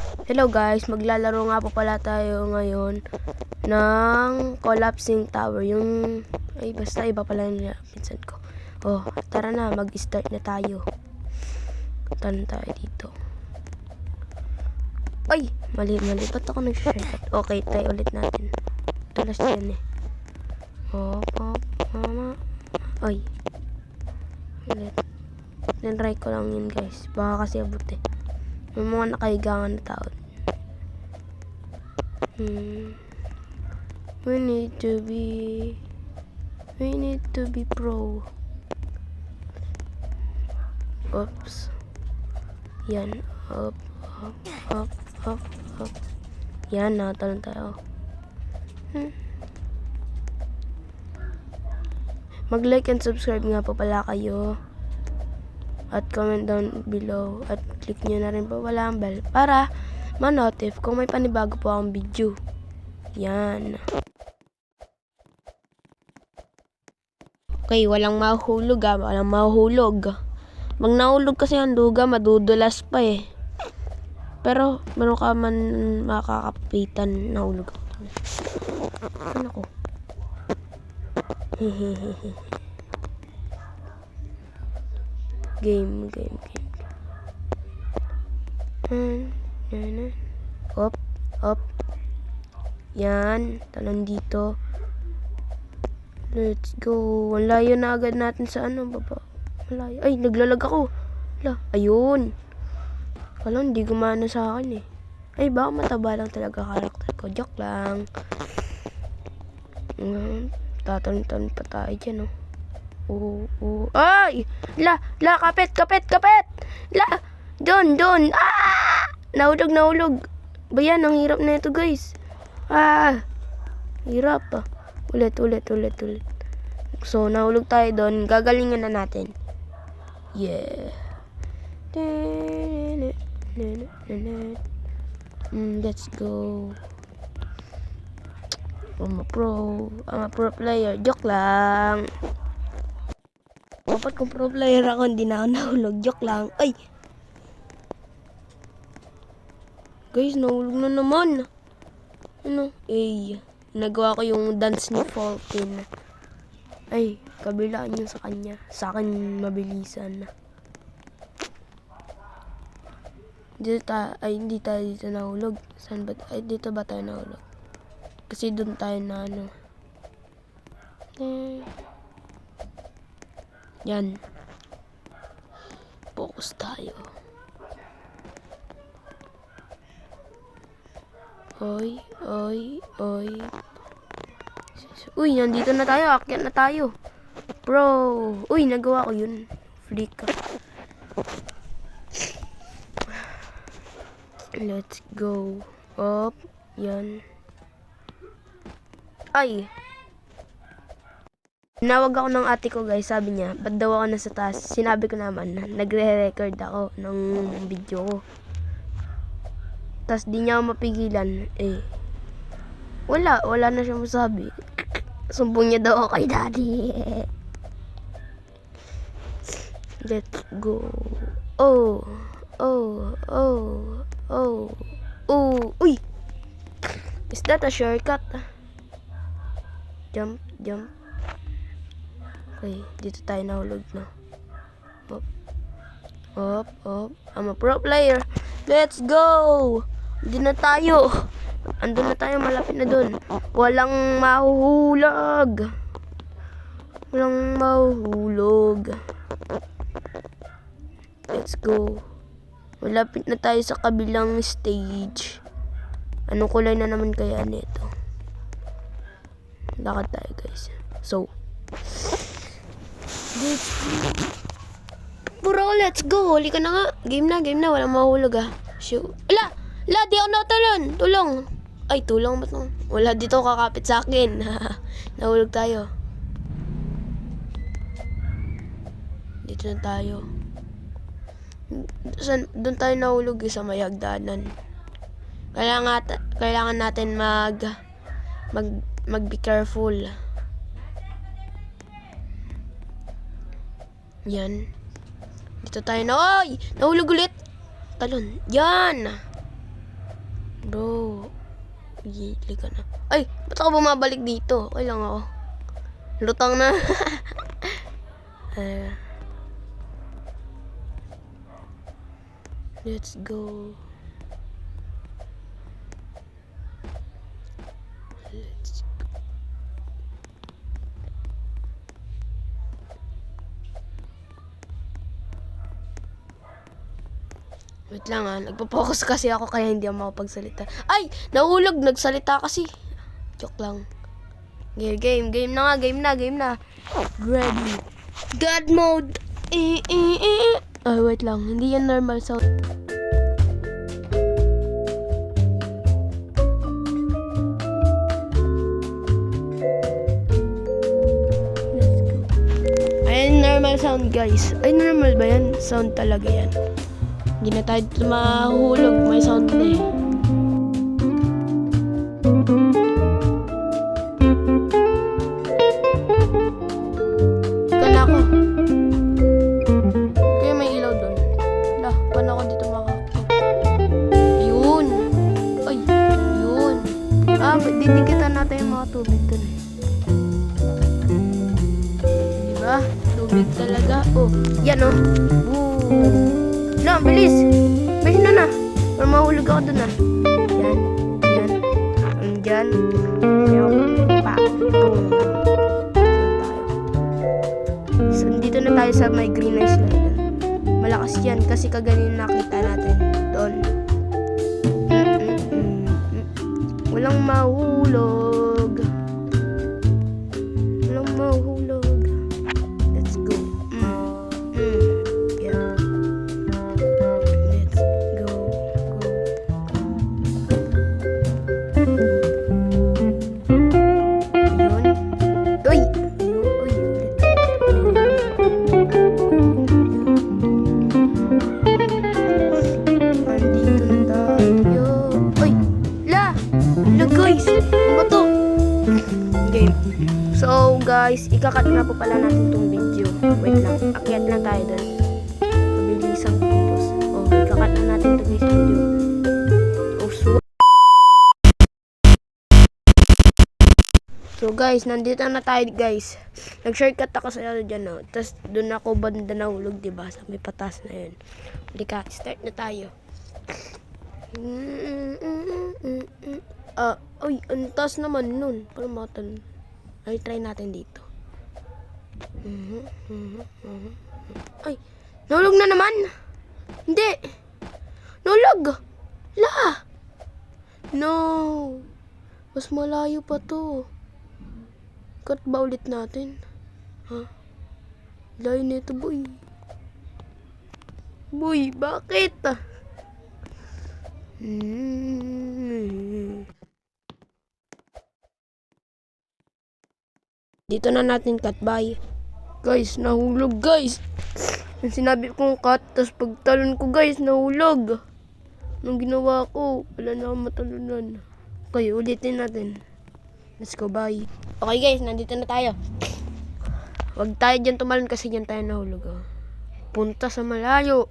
Hello guys, maglalaro nga po pala tayo ngayon ng collapsing tower. Basta iba pala yung pinsan ko. Oh, tara na, mag-start na tayo. Tan tayo dito. Ay, mali. Ba't ako nag-shortcut? Okay, tayo ulit natin. Tulas yan eh. Mama. Ay. Ulit. Try ko lang yun guys. Baka kasi abot eh. May mga nakahigangan na tao. We need to be pro. Oops. Yan. Up. Yan, nakatalon tayo. Mag-like and subscribe nga po pala kayo. At comment down below. At click nyo na rin po pala ang bell para ma-notif kung may panibago po akong video. Yan. Okay, walang mahuhulog ha. Walang mahuhulog. Pag nahulog kasi ang duga, madudulas pa eh. Pero, meron ka man makakapitan, nahulog ako. Ano ko? Game. Up. Yan. Talon dito. Let's go. Layo na agad natin sa baba. Malayo. Ay, naglalag ako. Ayun. Kala, hindi gumana sa akin eh. Ay, baka mataba lang talaga karakter ko. Joke lang. Tatalon pa tayo dyan Ay! Kapit! Doon! Nahulog. Bayan, ang hirap na ito guys. Hirap Ulit. So, nahulog tayo doon. Gagalingan na natin. Yeah. Let's go. I'm a pro player. Joke lang. Dapat kung pro player ako, hindi na ako nahulog. Joke lang. Ay! Guys, nahulog na naman. Nagawa ko yung dance ni Falcon. Ay, kabilaan yun sa kanya. Sa akin, mabilisan. Hindi tayo dito nahulog. Saan ba? Dito ba tayo nahulog? Kasi doon tayo na Yan. Focus tayo. Oy. Uy, nandito na tayo. Akyat na tayo. Bro. Uy, nagawa ko yun. Flick. Let's go. Up. Yan. Ay. Tinawag ako ng ate ko guys. Sabi niya, ba't daw ako nasa taas? Sinabi ko naman, nagre-record ako ng video ko. Tas di niya ako mapigilan. Wala na siya masabi. Sumbong niya daw ako kay daddy. Let's go. Uy! Is that a shortcut? Jump. Okay, dito tayo nahulog na. Up. I'm a pro player. Let's go! Andun na tayo, malapit na dun. Walang mahuhulog. Let's go. Malapit na tayo sa kabilang stage. Anong kulay na naman kaya nito? Lakad tayo guys. So, let's go. Huli ka na nga. Game na. Walang mahulog Shoot. Di ako natalon. Tulong. Ay, tulong ba ito? Wala dito kakapit sa akin. Nahulog tayo. Dito na tayo. Doon tayo nahulog sa may hagdanan. Kailangan natin be careful. Yan. Dito tayo na. Ay! Nahulog ulit. Talon. Yan. Bro. Gili ka na. Ay, ba't ako bumabalik dito? Okay lang ako. Lutang na. Let's go. Let's go. Wait lang nagpo-focus kasi ako kaya hindi ako makapagsalita. Ay! Nahulog! Nagsalita kasi. Joke lang. Game na nga, game na. Ready. God mode! Ay, wait lang. Hindi yan normal sound. Let's go. Ayan, normal sound guys. Ay, normal ba yan? Sound talaga yan. Hindi na tayo mahulog. May sound na eh. Kana ako. Kaya may ilaw doon. Wala, paano ako dito makakapag? Yun. Ay, yun. Didikitan natin yung mga tubig doon eh. Diba? Tubig talaga. Oh, yan oh. Woo. Lang, bilis! Bilis na. Para mahulog ako dun Yan. Andyan. Boom. So, dito na tayo sa may green ice line. Malakas yan kasi kaganin nakita natin doon. Walang mahulog. Let's go. Yeah. So guys, ikakat na po pala natin itong video. Wait lang, akyat lang tayo doon. Mabilisang putos. Oh, ikakat na natin itong video. So guys, nandito na tayo guys. Nag-shortcut ako sa dyan Tapos doon ako banda nahulog, diba? Sa may patas na yun. Halika, start na tayo. Ay, ang taas naman nun. Parang matal. Ay, try natin dito. Ay, nahulog na naman. Hindi. Nahulog. La. No. Mas malayo pa to. Cut ba ulit natin? Ha? Layo nito, boy. Boy, bakit? Dito na natin cut, bye. Guys, nahulog guys. Yung sinabi kong cut, tapos pagtalon ko guys, nahulog. Anong ginawa ko? Wala na akong matalunan. Okay, ulitin natin. Let's go, bye. Okay guys, nandito na tayo. Huwag tayo dyan tumalon kasi dyan tayo nahulog. Punta sa malayo.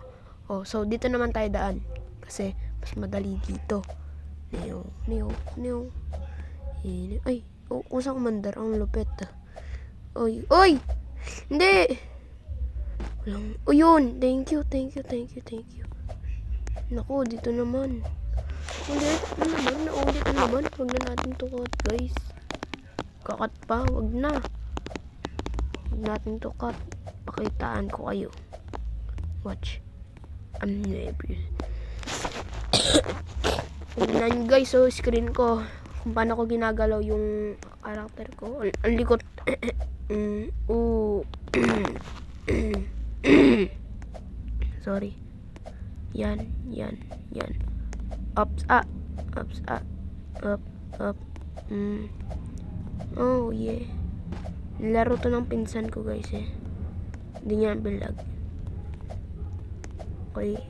So dito naman tayo daan. Kasi mas madali dito. Ay, kusang kumandar. Ang lupit. Oy! Hindi! Walang, yun! Thank you. Naku, dito naman. Ulit na naman. Huwag na natin to cut, guys. Kakat pa, wag na. Huwag natin to cut. Pakitaan ko kayo. Watch. I'm nervous. Tignan guys, screen ko. Kung paano ko ginagalaw yung karakter ko. Ang likot. Sorry. Yan. Up. Oh yeah. Laro to ng pinsan ko guys eh. Hindi niya bilag. Okay.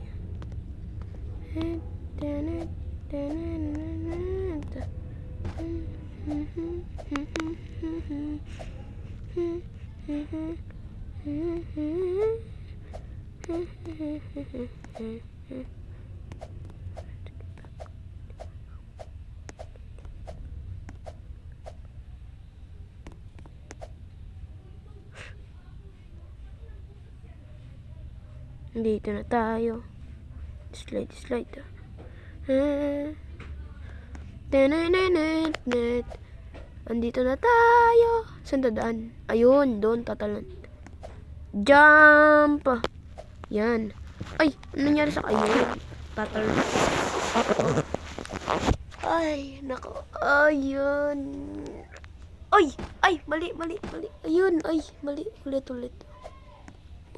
Dito na tayo. Slide. Andito na tayo. Saan dadaan? Ayun, doon tatalan. Jump! Yan. Ay, ano nangyari sa ayun? Tatalan. Ay, nako. Ayun. Ay, mali. Ayun, ay, mali. Ulit.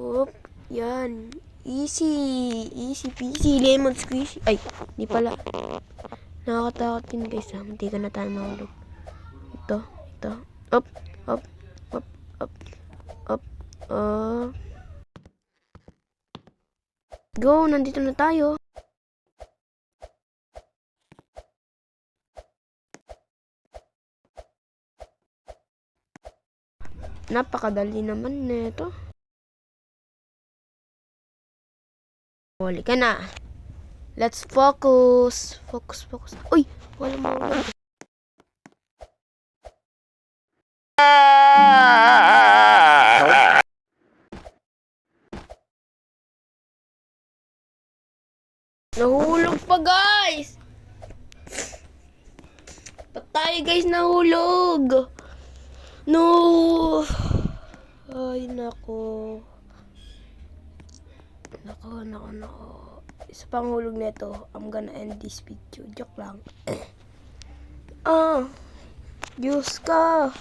Oop, yan. Easy peasy, lemon squishy. Ay, di pala. Nakakatakot din guys ha. Hindi ka na tayo mahulog. Ito. Up. Go, nandito na tayo. Napakadali naman nito. Huli ka na. Let's focus. Uy, wala mo. Nahulog pa guys. Patay guys, nahulog. No. Ay, nako. Isa pang hulog nito. I'm gonna end this video. Joke lang. Diyos ka.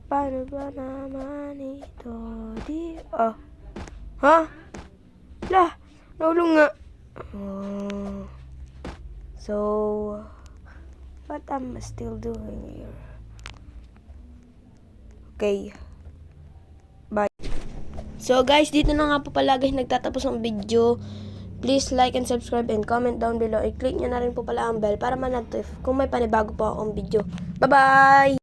Paano ba naman ito? Ha? Nahulog nga. So, what am I still doing here? Okay. Bye. So guys, dito na nga po pala guys nagtatapos ang video. Please like and subscribe and comment down below. I-click nyo na rin po pala ang bell para ma-notify kung may panibago po akong video. Bye-bye!